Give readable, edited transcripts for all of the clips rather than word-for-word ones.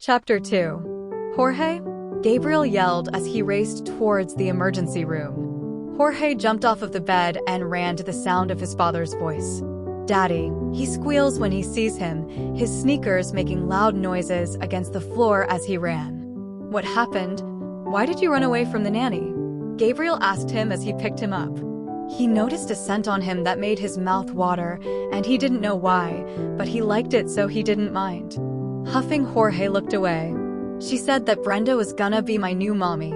Chapter 2. Jorge? Gabriel yelled as he raced towards the emergency room. Jorge jumped off of the bed and ran to the sound of his father's voice. "Daddy," he squeals when he sees him, his sneakers making loud noises against the floor as he ran. "What happened? Why did you run away from the nanny?" Gabriel asked him as he picked him up. He noticed a scent on him that made his mouth water, and he didn't know why, but he liked it so he didn't mind. Huffing, Jorge looked away. "She said that Brenda was gonna be my new mommy.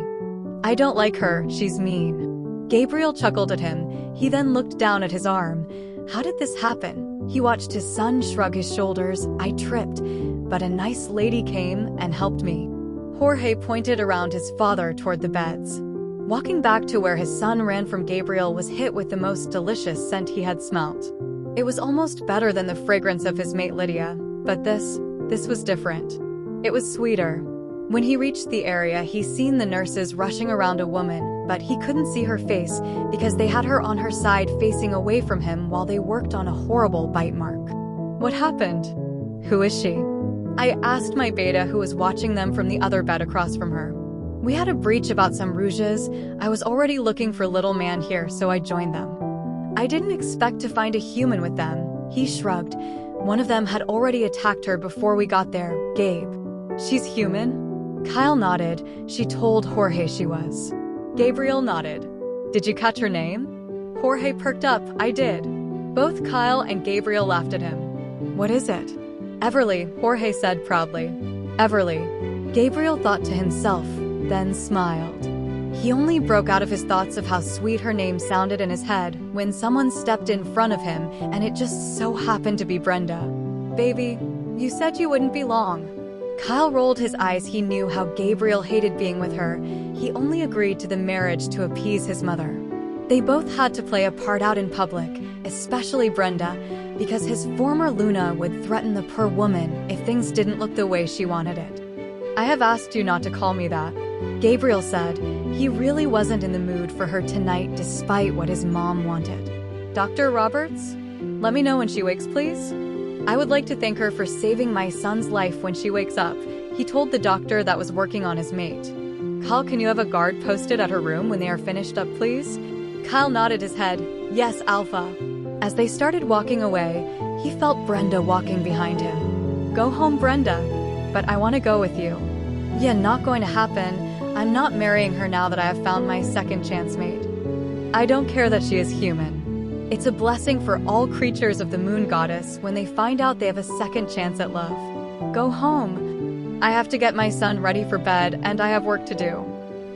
I don't like her, she's mean." Gabriel chuckled at him. He then looked down at his arm. How did this happen? He watched his son shrug his shoulders. "I tripped, but a nice lady came and helped me." Jorge pointed around his father toward the beds. Walking back to where his son ran from, Gabriel was hit with the most delicious scent he had smelt. It was almost better than the fragrance of his mate Lydia, but this was different. It was sweeter. When he reached the area, he seen the nurses rushing around a woman, but he couldn't see her face because they had her on her side facing away from him while they worked on a horrible bite mark. "What happened? Who is she?" I asked my beta, who was watching them from the other bed across from her. "We had a breach about some rouges. I was already looking for little man here, so I joined them. I didn't expect to find a human with them." He shrugged. "One of them had already attacked her before we got there, Gabe." "She's human?" Kyle nodded. "She told Jorge she was." Gabriel nodded. "Did you catch her name?" Jorge perked up. "I did." Both Kyle and Gabriel laughed at him. "What is it?" "Everly," Jorge said proudly. "Everly." Gabriel thought to himself, then smiled. He only broke out of his thoughts of how sweet her name sounded in his head when someone stepped in front of him, and it just so happened to be Brenda. "Baby, you said you wouldn't be long." Kyle rolled his eyes. He knew how Gabriel hated being with her. He only agreed to the marriage to appease his mother. They both had to play a part out in public, especially Brenda, because his former Luna would threaten the poor woman if things didn't look the way she wanted it. "I have asked you not to call me that," Gabriel said. He really wasn't in the mood for her tonight despite what his mom wanted. "Dr. Roberts? Let me know when she wakes, please. I would like to thank her for saving my son's life when she wakes up," he told the doctor that was working on his mate. "Kyle, can you have a guard posted at her room when they are finished up, please?" Kyle nodded his head. "Yes, Alpha." As they started walking away, he felt Brenda walking behind him. "Go home, Brenda. But I want to go with you." "Yeah, not going to happen. I'm not marrying her now that I have found my second chance mate." "I don't care that she is human. It's a blessing for all creatures of the moon goddess when they find out they have a second chance at love. Go home. I have to get my son ready for bed and I have work to do."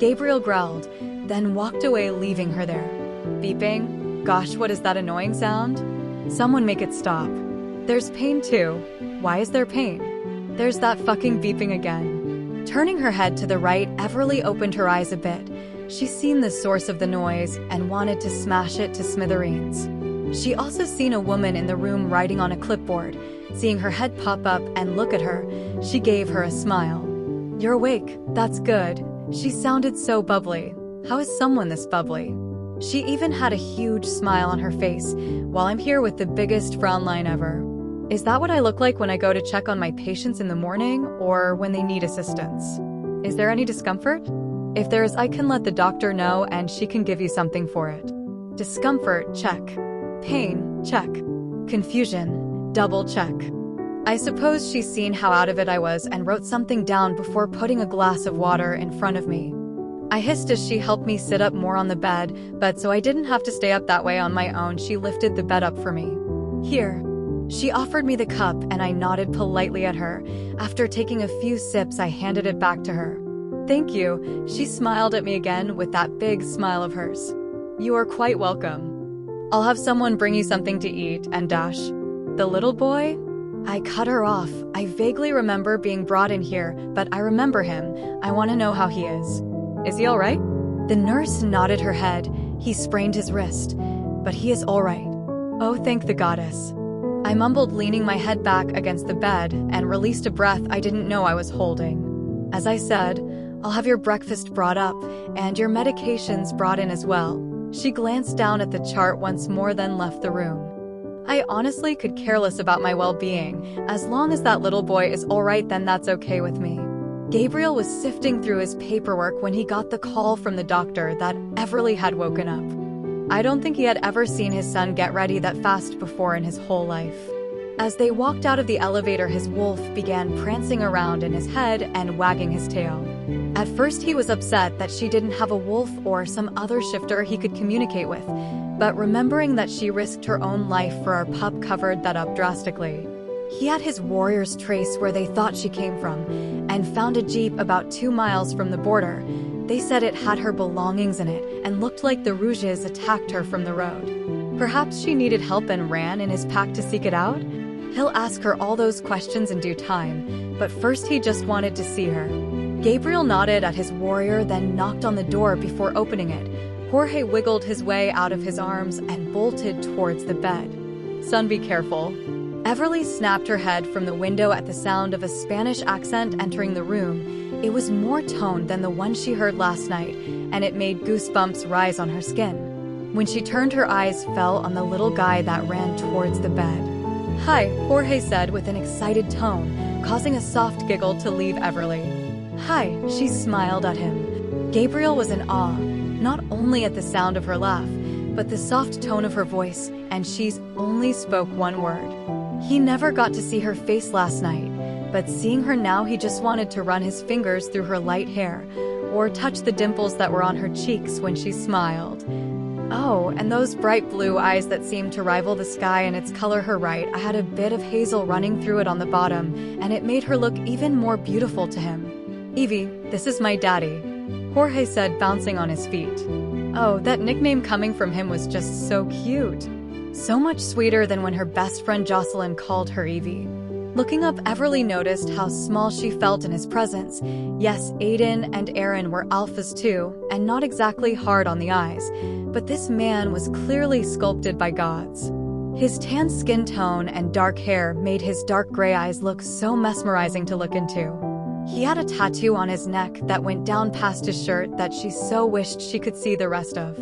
Gabriel growled, then walked away, leaving her there. Beeping? Gosh, what is that annoying sound? Someone make it stop. There's pain too. Why is there pain? There's that fucking beeping again. Turning her head to the right, Everly opened her eyes a bit. She seen the source of the noise and wanted to smash it to smithereens. She also seen a woman in the room writing on a clipboard. Seeing her head pop up and look at her, she gave her a smile. "You're awake, that's good." She sounded so bubbly. How is someone this bubbly? She even had a huge smile on her face, while I'm here with the biggest frown line ever. Is that what I look like when I go to check on my patients in the morning or when they need assistance? Is there any discomfort? If there is, I can let the doctor know and she can give you something for it. Discomfort, check. Pain, check. Confusion, double check. I suppose she's seen how out of it I was and wrote something down before putting a glass of water in front of me. I hissed as she helped me sit up more on the bed, but so I didn't have to stay up that way on my own, she lifted the bed up for me. "Here." She offered me the cup and I nodded politely at her. After taking a few sips, I handed it back to her. "Thank you." She smiled at me again with that big smile of hers. "You are quite welcome. I'll have someone bring you something to eat and dash." "The little boy?" I cut her off. "I vaguely remember being brought in here, but I remember him. I want to know how he is. Is he all right?" The nurse nodded her head. "He sprained his wrist, but he is all right." "Oh, thank the goddess." I mumbled, leaning my head back against the bed, and released a breath I didn't know I was holding. As I said, "I'll have your breakfast brought up, and your medications brought in as well." She glanced down at the chart once more, then left the room. I honestly could care less about my well-being. As long as that little boy is all right, then that's okay with me. Gabriel was sifting through his paperwork when he got the call from the doctor that Everly had woken up. I don't think he had ever seen his son get ready that fast before in his whole life. As they walked out of the elevator, his wolf began prancing around in his head and wagging his tail. At first, he was upset that she didn't have a wolf or some other shifter he could communicate with, but remembering that she risked her own life for our pup covered that up drastically. He had his warriors trace where they thought she came from and found a jeep about 2 miles from the border. They said it had her belongings in it and looked like the Rouges attacked her from the road. Perhaps she needed help and ran in his pack to seek it out? He'll ask her all those questions in due time, but first he just wanted to see her. Gabriel nodded at his warrior, then knocked on the door before opening it. Jorge wiggled his way out of his arms and bolted towards the bed. "Son, be careful." Everly snapped her head from the window at the sound of a Spanish accent entering the room. It was more toned than the one she heard last night, and it made goosebumps rise on her skin. When she turned, her eyes fell on the little guy that ran towards the bed. "Hi," Jorge said with an excited tone, causing a soft giggle to leave Everly. "Hi," she smiled at him. Gabriel was in awe, not only at the sound of her laugh, but the soft tone of her voice, and she's only spoke one word. He never got to see her face last night, but seeing her now, he just wanted to run his fingers through her light hair, or touch the dimples that were on her cheeks when she smiled. Oh, and those bright blue eyes that seemed to rival the sky in its color. Her right eye had a bit of hazel running through it on the bottom, and it made her look even more beautiful to him. "Evie, this is my daddy," Jorge said, bouncing on his feet. Oh, that nickname coming from him was just so cute. So much sweeter than when her best friend Jocelyn called her Evie. Looking up, Everly noticed how small she felt in his presence. Yes, Aiden and Aaron were alphas too, and not exactly hard on the eyes, but this man was clearly sculpted by gods. His tan skin tone and dark hair made his dark gray eyes look so mesmerizing to look into. He had a tattoo on his neck that went down past his shirt that she so wished she could see the rest of.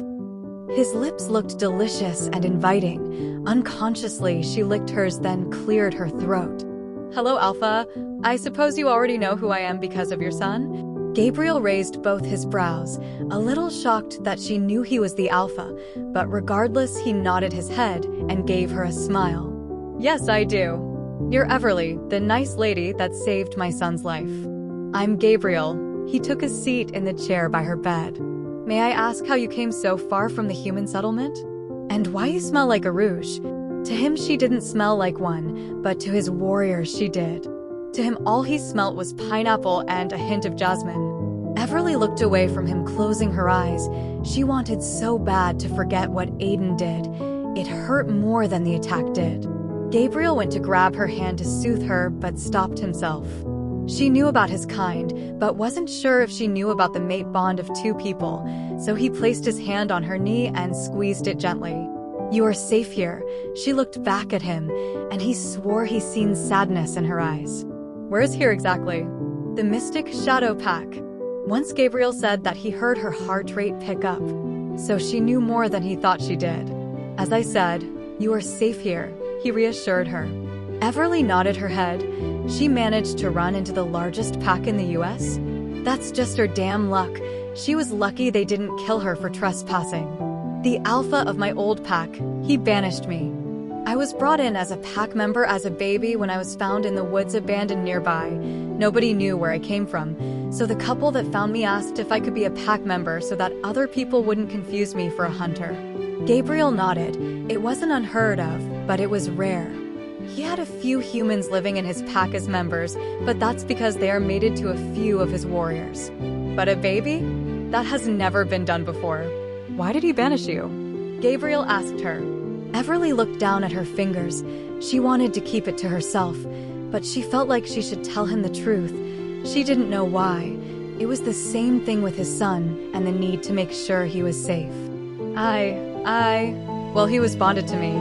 His lips looked delicious and inviting. Unconsciously, she licked hers, then cleared her throat. "Hello, Alpha. I suppose you already know who I am because of your son?" Gabriel raised both his brows, a little shocked that she knew he was the Alpha, but regardless, he nodded his head and gave her a smile. "Yes, I do. You're Everly, the nice lady that saved my son's life." "I'm Gabriel." He took a seat in the chair by her bed. "May I ask how you came so far from the human settlement? And why you smell like a rouge?" To him, she didn't smell like one, but to his warriors, she did. To him, all he smelt was pineapple and a hint of jasmine. Everly looked away from him, closing her eyes. She wanted so bad to forget what Aiden did. It hurt more than the attack did. Gabriel went to grab her hand to soothe her, but stopped himself. She knew about his kind, but wasn't sure if she knew about the mate bond of two people, so he placed his hand on her knee and squeezed it gently. "You are safe here." She looked back at him, and he swore he seen sadness in her eyes. "Where's here exactly?" "The Mystic Shadow Pack." Once Gabriel said that he heard her heart rate pick up, so she knew more than he thought she did. "As I said, you are safe here," he reassured her. Everly nodded her head. She managed to run into the largest pack in the US? That's just her damn luck. She was lucky they didn't kill her for trespassing. "The Alpha of my old pack, he banished me. I was brought in as a pack member as a baby when I was found in the woods abandoned nearby. Nobody knew where I came from, so the couple that found me asked if I could be a pack member so that other people wouldn't confuse me for a hunter." Gabriel nodded. It wasn't unheard of, but it was rare. He had a few humans living in his pack as members, but that's because they are mated to a few of his warriors. But a baby? That has never been done before. "Why did he banish you?" Gabriel asked her. Everly looked down at her fingers. She wanted to keep it to herself, but she felt like she should tell him the truth. She didn't know why. It was the same thing with his son and the need to make sure he was safe. Well, he was bonded to me."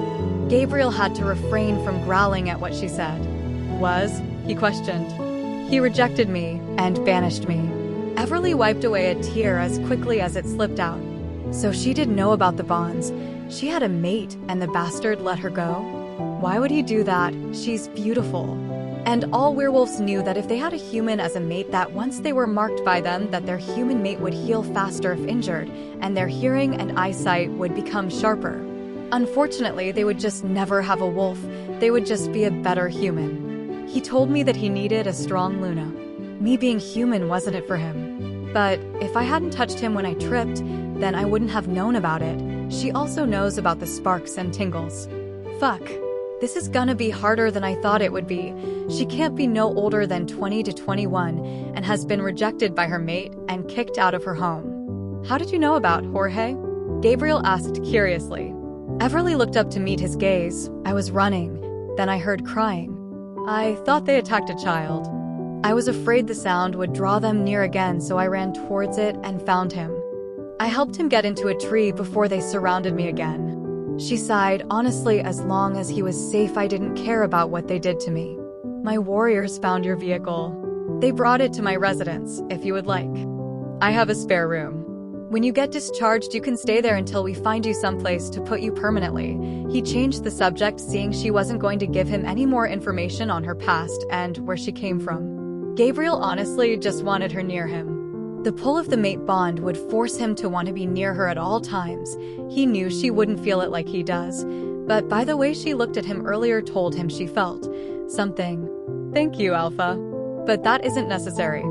Gabriel had to refrain from growling at what she said. "Was?" he questioned. "He rejected me and banished me." Everly wiped away a tear as quickly as it slipped out. So she didn't know about the bonds. She had a mate and the bastard let her go? Why would he do that? She's beautiful. And all werewolves knew that if they had a human as a mate, that once they were marked by them, that their human mate would heal faster if injured, and their hearing and eyesight would become sharper. Unfortunately, they would just never have a wolf. They would just be a better human. He told me that he needed a strong Luna. Me being human wasn't it for him. But if I hadn't touched him when I tripped, then I wouldn't have known about it. She also knows about the sparks and tingles. Fuck. This is gonna be harder than I thought it would be. She can't be no older than 20 to 21 and has been rejected by her mate and kicked out of her home. How did you know about Jorge? Gabriel asked curiously. Everly looked up to meet his gaze. I was running. Then I heard crying. I thought they attacked a child. I was afraid the sound would draw them near again, so I ran towards it and found him. I helped him get into a tree before they surrounded me again. She sighed. Honestly, as long as he was safe, I didn't care about what they did to me. My warriors found your vehicle. They brought it to my residence, if you would like. I have a spare room. When you get discharged, you can stay there until we find you someplace to put you permanently. He changed the subject, seeing she wasn't going to give him any more information on her past and where she came from. Gabriel honestly just wanted her near him. The pull of the mate bond would force him to want to be near her at all times. He knew she wouldn't feel it like he does, but by the way she looked at him earlier told him she felt something. Thank you, Alpha. But that isn't necessary.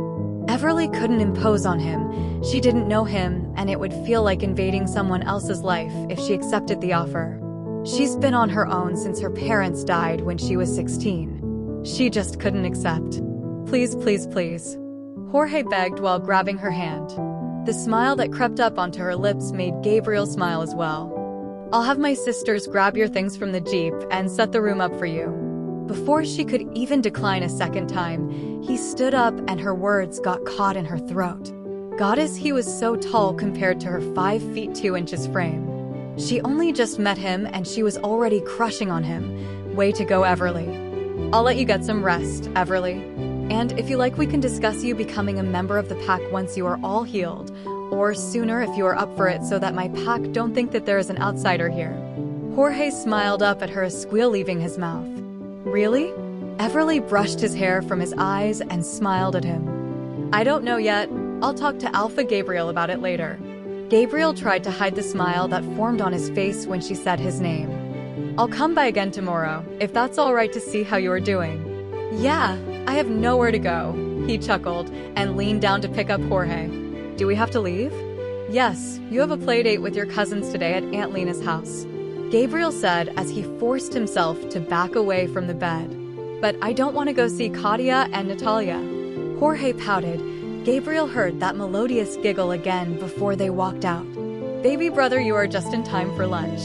Everly couldn't impose on him. She didn't know him, and it would feel like invading someone else's life if she accepted the offer. She's been on her own since her parents died when she was 16. She just couldn't accept. Please, please, please. Jorge begged while grabbing her hand. The smile that crept up onto her lips made Gabriel smile as well. I'll have my sisters grab your things from the Jeep and set the room up for you. Before she could even decline a second time, he stood up and her words got caught in her throat. Goddess, he was so tall compared to her 5 feet 2 inches frame. She only just met him and she was already crushing on him. Way to go, Everly. I'll let you get some rest, Everly. And if you like, we can discuss you becoming a member of the pack once you are all healed, or sooner if you are up for it, so that my pack don't think that there is an outsider here. Jorge smiled up at her, a squeal leaving his mouth. Really? Everly brushed his hair from his eyes and smiled at him. I don't know yet. I'll talk to Alpha Gabriel about it later. Gabriel tried to hide the smile that formed on his face when she said his name. I'll come by again tomorrow, if that's all right, to see how you are doing. Yeah, I have nowhere to go, he chuckled and leaned down to pick up Jorge. Do we have to leave? Yes, you have a play date with your cousins today at Aunt Lena's house, Gabriel said as he forced himself to back away from the bed. But I don't want to go see Katia and Natalia. Jorge pouted. Gabriel heard that melodious giggle again before they walked out. Baby brother, you are just in time for lunch.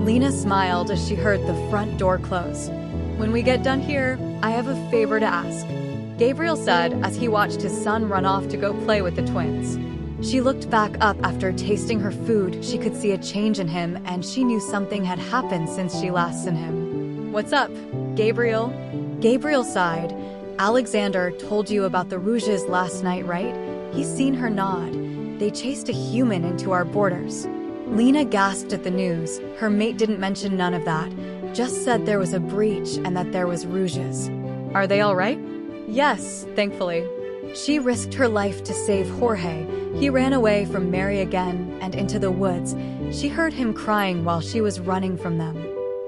Lena smiled as she heard the front door close. When we get done here, I have a favor to ask, Gabriel said as he watched his son run off to go play with the twins. She looked back up after tasting her food. She could see a change in him, and she knew something had happened since she last seen him. What's up, Gabriel? Gabriel sighed. Alexander told you about the Rouges last night, right? He's seen her nod. They chased a human into our borders. Lena gasped at the news. Her mate didn't mention none of that, just said there was a breach and that there was Rouges. Are they all right? Yes, thankfully. She risked her life to save Jorge. He ran away from Mary again and into the woods. She heard him crying while she was running from them.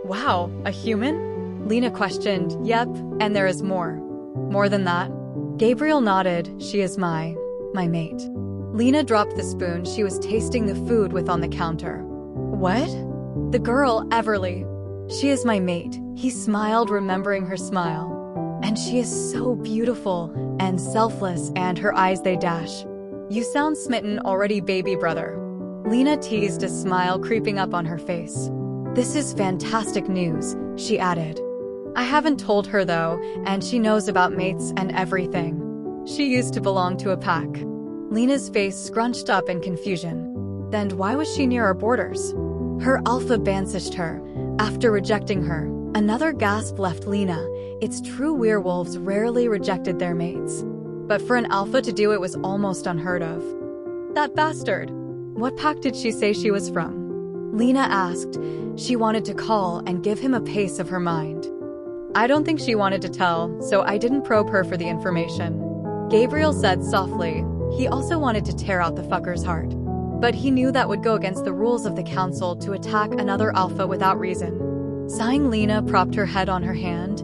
Wow, a human? Lena questioned. Yep, and there is more. More than that? Gabriel nodded. She is my mate. Lena dropped the spoon she was tasting the food with on the counter. What? The girl, Everly. She is my mate. He smiled, remembering her smile. And she is so beautiful and selfless, and her eyes, they dash. You sound smitten already, baby brother. Lena teased, a smile creeping up on her face. This is fantastic news, she added. I haven't told her though, and she knows about mates and everything. She used to belong to a pack. Lena's face scrunched up in confusion. Then why was she near our borders? Her alpha banished her, after rejecting her. Another gasp left Lena. It's true, werewolves rarely rejected their mates. But for an alpha to do it was almost unheard of. That bastard! What pack did she say she was from? Lena asked. She wanted to call and give him a piece of her mind. I don't think she wanted to tell, so I didn't probe her for the information. Gabriel said softly. He also wanted to tear out the fucker's heart. But he knew that would go against the rules of the council to attack another alpha without reason. Sighing, Lena propped her head on her hand.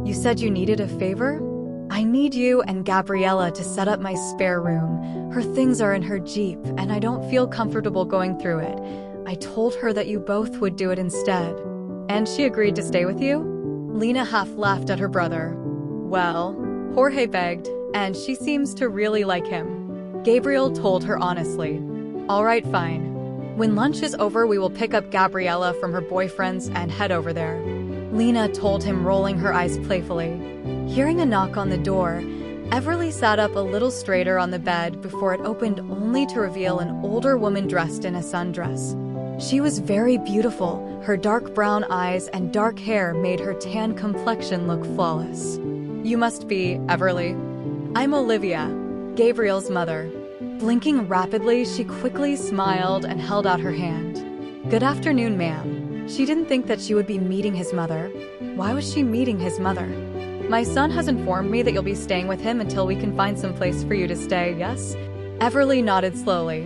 You said you needed a favor? I need you and Gabriella to set up my spare room. Her things are in her Jeep, and I don't feel comfortable going through it. I told her that you both would do it instead. And she agreed to stay with you? Lena half laughed at her brother. Well, Jorge begged, and she seems to really like him. Gabriel told her honestly. All right, fine. When lunch is over, we will pick up Gabriella from her boyfriend's and head over there. Lena told him, rolling her eyes playfully. Hearing a knock on the door, Everly sat up a little straighter on the bed before it opened only to reveal an older woman dressed in a sundress. She was very beautiful. Her dark brown eyes and dark hair made her tan complexion look flawless. You must be Everly. I'm Olivia, Gabriel's mother. Blinking rapidly, she quickly smiled and held out her hand. Good afternoon, ma'am. She didn't think that she would be meeting his mother. Why was she meeting his mother? My son has informed me that you'll be staying with him until we can find some place for you to stay, yes? Everly nodded slowly.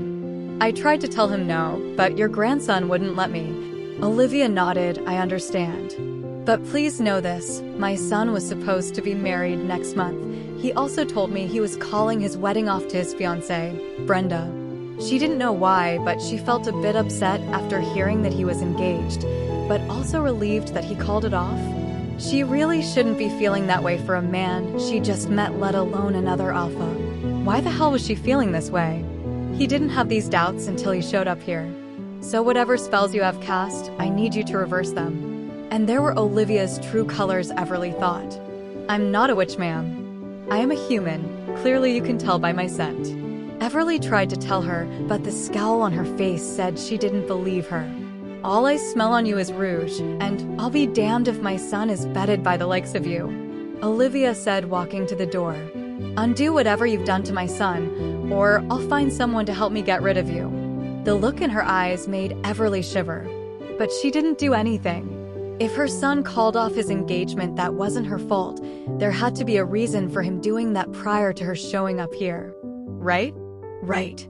I tried to tell him no, but your grandson wouldn't let me. Olivia nodded, I understand. But please know this, my son was supposed to be married next month. He also told me he was calling his wedding off to his fiancée, Brenda. She didn't know why, but she felt a bit upset after hearing that he was engaged, but also relieved that he called it off. She really shouldn't be feeling that way for a man she just met, let alone another alpha. Why the hell was she feeling this way? He didn't have these doubts until he showed up here. So whatever spells you have cast, I need you to reverse them. And there were Olivia's true colors, Everly thought. I'm not a witch, ma'am. I am a human. Clearly you can tell by my scent. Everly tried to tell her, but the scowl on her face said she didn't believe her. All I smell on you is rouge, and I'll be damned if my son is bedded by the likes of you. Olivia said, walking to the door. Undo whatever you've done to my son, or I'll find someone to help me get rid of you. The look in her eyes made Everly shiver. But she didn't do anything. If her son called off his engagement, that wasn't her fault. There had to be a reason for him doing that prior to her showing up here. Right? Right.